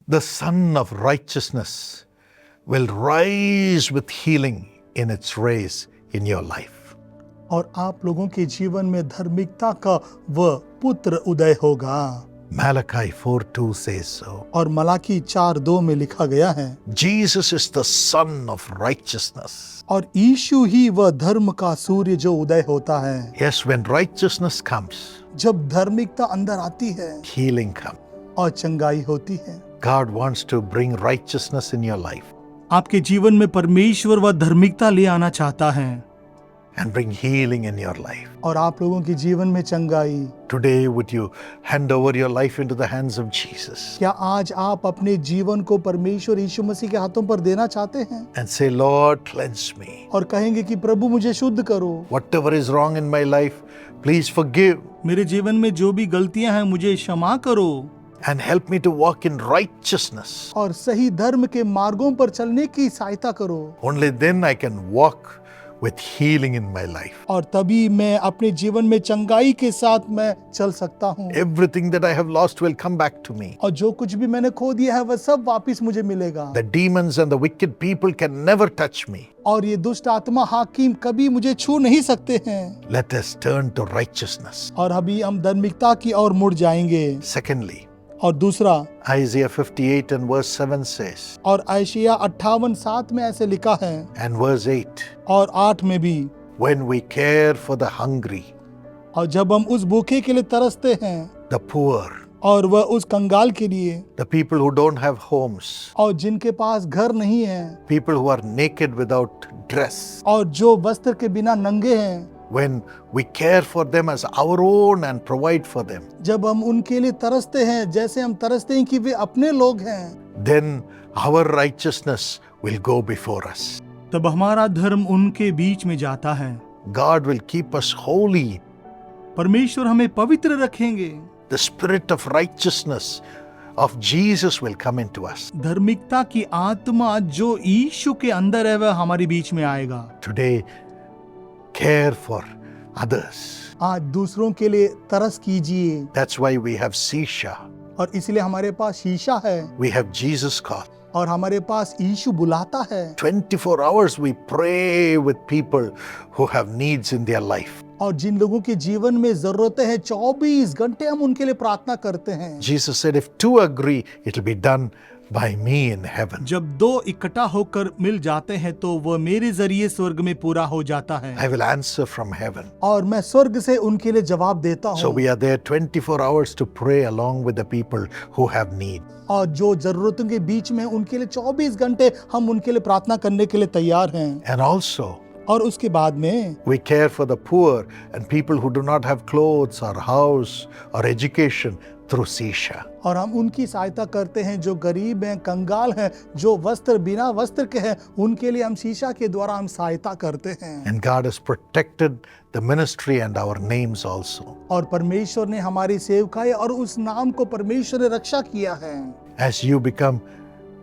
The Sun of Righteousness will rise with healing in its rays in your life. और आप लोगों के जीवन में धार्मिकता का वह पुत्र उदय होगा। Malachi 4:2 says so. और मलाकी 4:2 में लिखा गया है, Jesus is the Sun of Righteousness. और यीशु ही वह धर्म का सूर्य जो उदय होता है। Yes, when righteousness comes, जब धार्मिकता अंदर आती है healing comes. और चंगाई होती है। God wants to bring righteousness in your life आपके जीवन में परमेश्वर वह धार्मिकता ले आना चाहता है and bring healing in your life. और आप लोगों के जीवन में चंगाई। Today, would you hand over your life into the hands of Jesus क्या आज आप अपने जीवन को परमेश्वर यीशु मसीह के हाथों पर देना चाहते हैं and say, Lord, cleanse me. और कहेंगे कि प्रभु मुझे शुद्ध करो, Whatever is wrong in my life, please forgive मेरे जीवन में जो भी गलतियां हैं मुझे क्षमा करो and help me to walk in righteousness. और सही धर्म के मार्गों पर चलने की सहायता करो। Only then I can walk with healing in my life. और तभी मैं अपने जीवन में चंगाई के साथ मैं चल सकता हूँ। Everything that I have lost will come back to me. और जो कुछ भी मैंने खो दिया है वह सब वापस मुझे मिलेगा। The demons and the wicked people can never touch me. और ये दुष्ट आत्मा हाकिम कभी मुझे छू नहीं सकते हैं। Let us turn to righteousness. और अभी हम धार्मिकता की ओर मुड़ जाएंगे। Secondly, और दूसरा, Isaiah 58 and verse 7 says, और आयशिया 58:7 में ऐसे लिखा है, and verse 8, और 8 में भी, when we care for the hungry, और जब हम उस भूखे के लिए तरसते हैं, the poor, और वह उस कंगाल के लिए, the people who don't have homes, और जिनके पास घर नहीं है, people who are naked without dress, और जो वस्त्र के बिना नंगे हैं, when we care for them as our own and provide for them, जब हम उनके लिए तरसते हैं जैसे हम तरसते हैं कि वे अपने लोग हैं, then our righteousness will go before us. तब हमारा धर्म उनके बीच में जाता है। God will keep us holy. परमेश्वर हमें पवित्र रखेंगे। The spirit of righteousness of Jesus will come into us. धार्मिकता की आत्मा जो यीशु के अंदर है वह हमारे बीच में आएगा। Today, care for others. आज दूसरों के लिए तरस कीजिए। That's why we have Sisha. और इसलिए हमारे पास शीशा है We have Jesus call. और हमारे पास यीशु बुलाता है। 24 hours we pray with people who have needs in their life. और जिन लोगों के जीवन में जरूरतें हैं 24 घंटे हम उनके लिए प्रार्थना करते हैं। Jesus said, if two agree, it will be done by me in heaven. जब दो इकट्ठा होकर मिल जाते हैं तो वह मेरे जरिए स्वर्ग में पूरा हो जाता है। I will answer from heaven. और मैं स्वर्ग से उनके लिए जवाब देता हूँ। So we are there 24 hours to pray along with the people who have need. और जो जरूरतों के बीच में उनके लिए 24 घंटे हम उनके लिए प्रार्थना करने के लिए तैयार हैं। And also, और उसके बाद में we care for the poor and people who do not have clothes or house or education through Sisha. और हम उनकी सहायता करते हैं जो गरीब हैं, कंगाल हैं, जो वस्त्र बिना वस्त्र के हैं, उनके लिए हम शीशा के द्वारा हम सहायता करते हैं। And God has protected the ministry and our names also. और परमेश्वर ने हमारी सेवकाई और उस नाम को परमेश्वर ने रक्षा किया है। As you become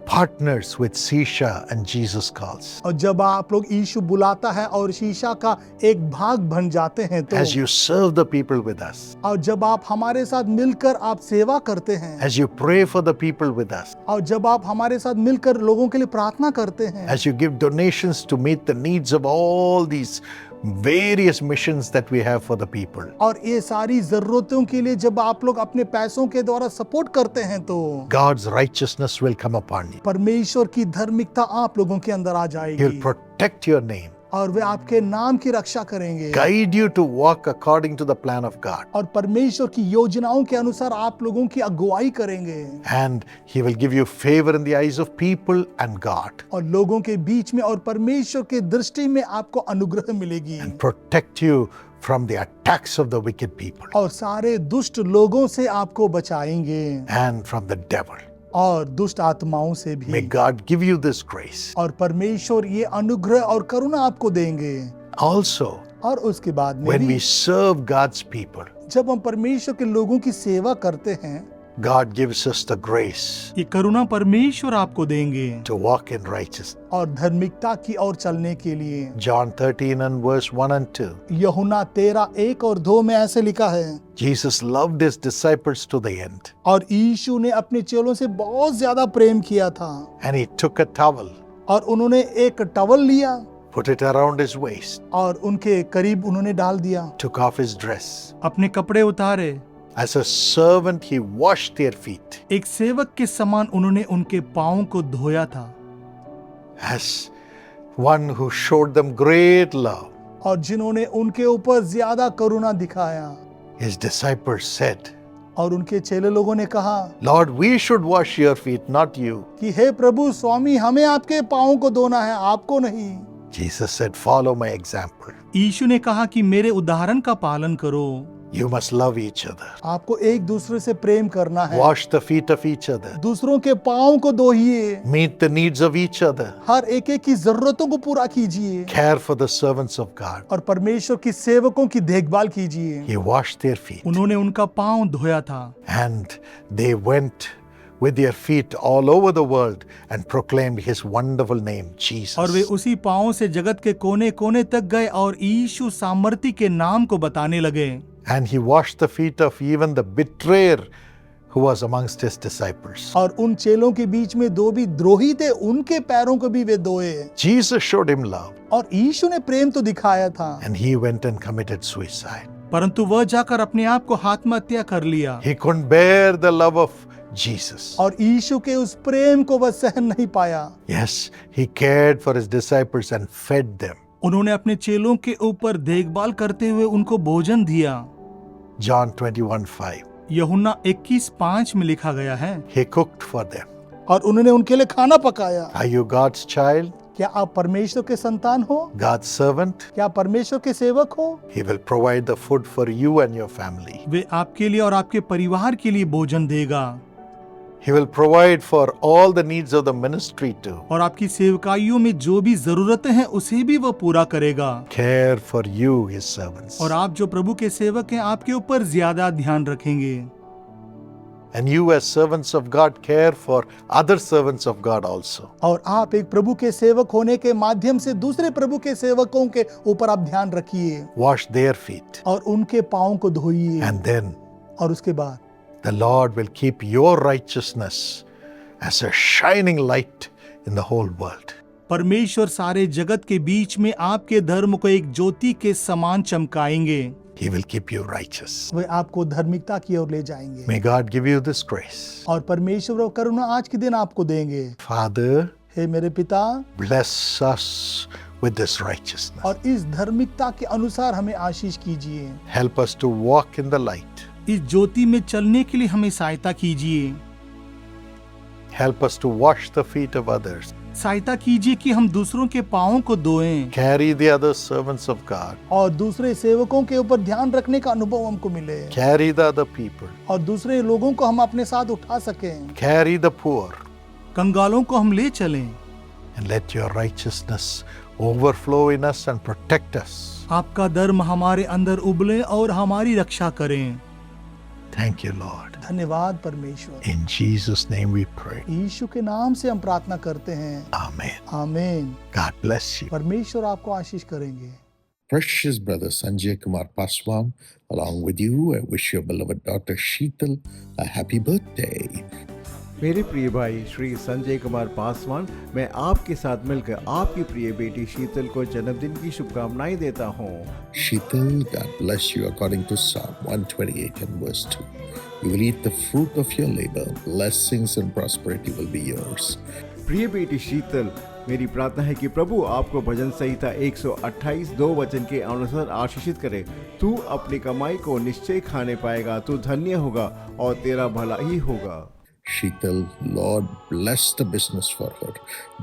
partners with Sisha and Jesus calls, और जब आप लोग यीशु बुलाता है और शीशा का एक भाग बन जाते हैं तो, as you serve the people with us, और जब आप हमारे साथ मिलकर आप सेवा करते हैं, as you pray for the people with us, और जब आप हमारे साथ मिलकर लोगों के लिए प्रार्थना करते हैं, as you give donations to meet the needs of all these various missions that we have for the people, और ये सारी जरूरतों के लिए जब आप लोग अपने पैसों के द्वारा सपोर्ट करते हैं तो God's righteousness will come upon you. परमेश्वर की धार्मिकता आप लोगों के अंदर आ He will जाएगी protect your name, और वे आपके नाम की रक्षा करेंगे guide you to walk according to the plan of God, और परमेश्वर की योजनाओं के अनुसार आप लोगों की अगुवाई करेंगे and He will give you favor in the eyes of people and God, और लोगों के बीच में और परमेश्वर के दृष्टि में आपको अनुग्रह मिलेगी and protect you from the attacks of the wicked people और सारे दुष्ट लोगों से आपको बचाएंगे and from the devil. और दुष्ट आत्माओं से May भी। God give you this grace. और परमेश्वर ये अनुग्रह और करुणा आपको देंगे। Also, और उसके बाद में when we भी serve God's people, जब हम परमेश्वर के लोगों की सेवा करते हैं God gives us the grace ये करुणा परमेश्वर आपको देंगे to walk in righteousness. और धार्मिकता की ओर चलने के लिए। John 13 and verse 1 and 2. यूहन्ना 13:1 और 2 में ऐसे लिखा है, Jesus loved his disciples to the end, और यीशु ने अपने चेलों से बहुत ज्यादा प्रेम किया था and he took a towel, और उन्होंने एक टवल लिया put it around his waist, और उनके करीब उन्होंने डाल दिया, took off his dress. अपने कपड़े उतारे। As a servant, he washed their feet. एक सेवक के समान उन्होंने उनके पांवों को धोया था, As one who showed them great love. और जिन्होंने उनके ऊपर ज्यादा करुणा दिखाया। His disciples said, और उनके चेले लोगों ने कहा Lord, we should wash your feet, not you. कि हे प्रभु स्वामी, हमें आपके पांवों को धोना है, आपको नहीं। Jesus said, follow my example. यीशु ने कहा कि मेरे उदाहरण का पालन करो। You must love each other. आपको एक दूसरे से प्रेम करना है। Wash the feet of each other. दूसरों के पांवों को धोइए। Meet the needs of each other. हर एक की जरूरतों को पूरा कीजिए। Care for the servants of God. और परमेश्वर की सेवकों की देखभाल कीजिए। He washed their feet. उन्होंने उनका पांव धोया था। And they went with their feet all over the world and proclaimed his wonderful name, Jesus. और वे उसी पांव से जगत के कोने कोने तक गए और यीशु सामर्थी के नाम को बताने लगे। And he washed the feet of even the betrayer who was amongst his disciples. और उन चेलों के बीच में दो भी द्रोही थे, उनके पैरों को भी वे धोए। Jesus showed him love. और यीशु ने प्रेम तो दिखाया था, And he went and committed suicide. परंतु वह जाकर अपने आप को आत्महत्या कर लिया। He couldn't bear the love of Jesus. और यीशु के उस प्रेम को वह सहन नहीं पाया। Yes, he cared for his disciples and fed them. उन्होंने अपने चेलों के ऊपर देखभाल करते हुए उनको भोजन दिया। John 21:5. यूहन्ना 21:5 में लिखा गया है, He cooked for them. और उन्होंने उनके लिए खाना पकाया। Are you God's child? क्या आप परमेश्वर के संतान हो? God's servant? क्या आप परमेश्वर के सेवक हो? He will provide the food for you and your family. वे आपके लिए और आपके परिवार के लिए भोजन देगा। He will provide for all the needs of the ministry too. और आपकी सेवकाइयों में जो भी जरूरतें हैं उसे भी वह पूरा करेगा। Care for you, his servants. और आप जो प्रभु के सेवक हैं, आपके ऊपर ज्यादा ध्यान रखेंगे। And you as servants of God care for other servants of God also. और आप एक प्रभु के सेवक होने के माध्यम से दूसरे प्रभु के सेवकों के ऊपर आप ध्यान रखिए। Wash their feet. और उनके पांवों को धोइए। And then और उसके बाद the Lord will keep your righteousness as a shining light in the whole world. परमेश्वर सारे जगत के बीच में आपके धर्म को एक ज्योति के समान चमकाएंगे। He will keep you righteous. वे आपको धार्मिकता की ओर ले जाएंगे। May God give you this grace. और परमेश्वर करुणा आज के दिन आपको देंगे। Father, हे मेरे पिता, bless us with this righteousness. और इस धार्मिकता के अनुसार हमें आशीष कीजिए। Help us to walk in the light. इस ज्योति में चलने के लिए हमें सहायता कीजिए। Help us to wash the feet of others. सहायता कीजिए कि हम दूसरों के पांवों को धोएं Carry the other servants of God. और दूसरे सेवकों के ऊपर ध्यान रखने का अनुभव हमको मिले। Carry the other people. और दूसरे लोगों को हम अपने साथ उठा सकें। Carry the poor. कंगालों को हम ले चलें। And let your righteousness overflow in us and protect us. आपका धर्म हमारे अंदर उबले और हमारी रक्षा करें। Thank you, Lord. धन्यवाद परमेश्वर। In Jesus' name we pray. यीशु के नाम से हम प्रार्थना करते हैं। Amen. आमीन। God bless you. परमेश्वर आपको आशीष करेंगे। Precious brother Sanjay Kumar Paswan, along with you, I wish your beloved daughter Sheetal a happy birthday. मेरे प्रिय भाई श्री संजय कुमार पासवान, मैं आपके साथ मिलकर आपकी प्रिय बेटी शीतल को जन्मदिन की शुभकामनाएं देता हूँ। Sheetal, God bless you according to Psalm 128 and verse 2. You will eat the fruit of your labor, blessings and prosperity will be yours. प्रिय बेटी शीतल, मेरी प्रार्थना है कि प्रभु आपको भजन संहिता 128:2 वचन के अनुसार आशीषित करे। तू अपनी कमाई को निश्चय खाने पाएगा, तू धन्य होगा और तेरा भला ही होगा। Sheetal, Lord bless the business for her.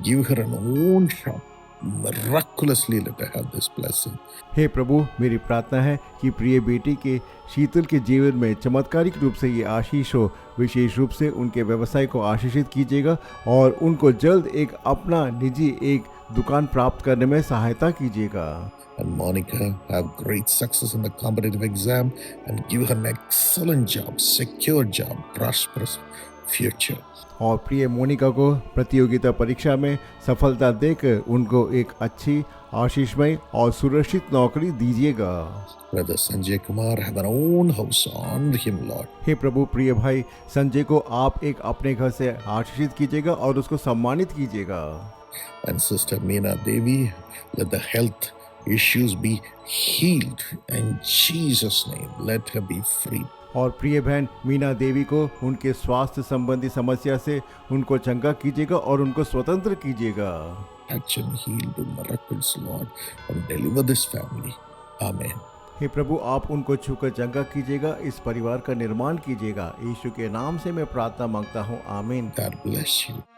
Give her an own shop. Miraculously let her have this blessing. हे प्रभु, मेरी प्रार्थना है कि प्रिय बेटी के शीतल के जीवन में चमत्कारिक रूप से ये आशीष हो। विशेष रूप से उनके व्यवसाय को आशीषित कीजिएगा और उनको जल्द एक अपना निजी एक दुकान प्राप्त करने में सहायता कीजिएगा। And Monica, have great success in the competitive exam and give her an excellent job, secure job, prosperous future. और प्रिय मोनिका को प्रतियोगिता परीक्षा में सफलता देकर उनको एक अच्छी, आशीषमय और सुरक्षित नौकरी दीजिएगा। Brother Sanjay Kumar, have our own house, honor him, Lord. हे प्रभु, प्रिय भाई संजय को आप एक अपने घर से आशीषित कीजिएगा और उसको सम्मानित कीजिएगा। And Sister Meena Devi, let the health issues be healed in Jesus' name. Let her be free. और प्रिय बहन मीना देवी को उनके स्वास्थ्य संबंधी समस्या से उनको चंगा कीजिएगा और उनको स्वतंत्र कीजिएगा। Touch and heal, do miracles, Lord, and deliver this family. Amen. हे प्रभु, आप उनको छूकर चंगा कीजिएगा, इस परिवार का निर्माण कीजिएगा। यीशु के नाम से मैं प्रार्थना मांगता हूँ, आमीन। God bless you.